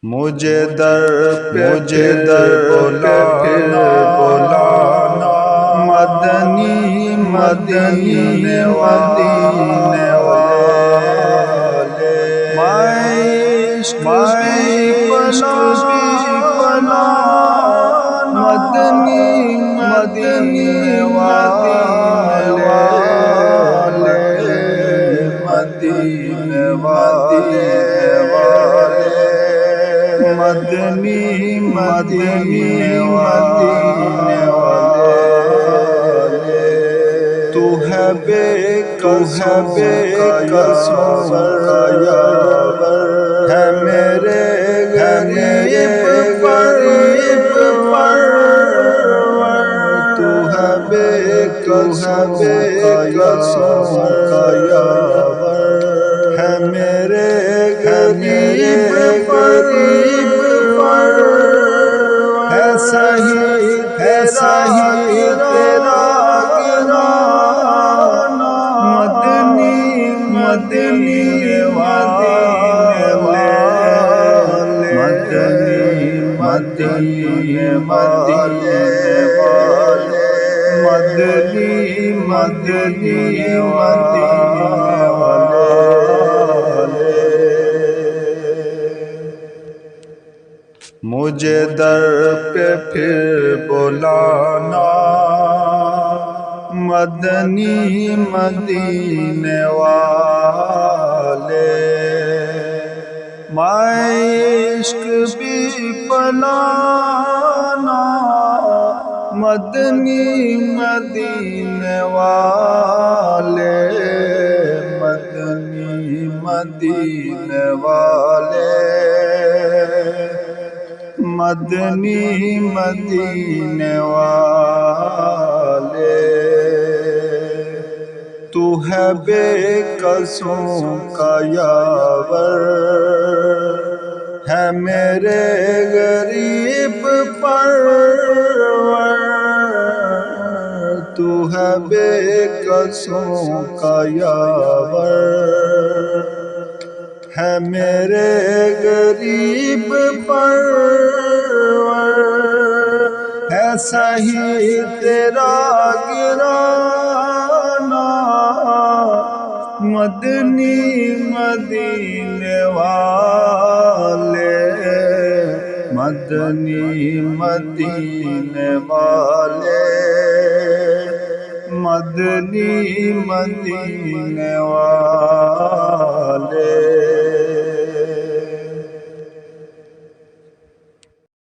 مجھے در پہ پھر بلانا مدنی مدینے والے عشق بھی بنا مدنی مدینے والے مدینے والے مدنی مدینے والے تو ہے بے قسم کا یاور ہے میرے غریب پرور تو ہے بے قسم کا یاور ہے میرے غریب پرور ہے صحیح تیرا گرانا مدنی مدنی والے مدنی والے مجھے در پہ پھر بلانا مدنی مدینے والے عشق بھی بلانا مدنی مدینے والے مدنی مدینے والے مدنی مدینے والے تو ہے بے قسم کا یاور ہے میرے غریب پرور تو ہے بے قسم کا یاور ہے میرے غریب پرور ہے صحیح تیرا گرانا مدنی مدینے والے مدنی مدینے والے مدنی مدینے والے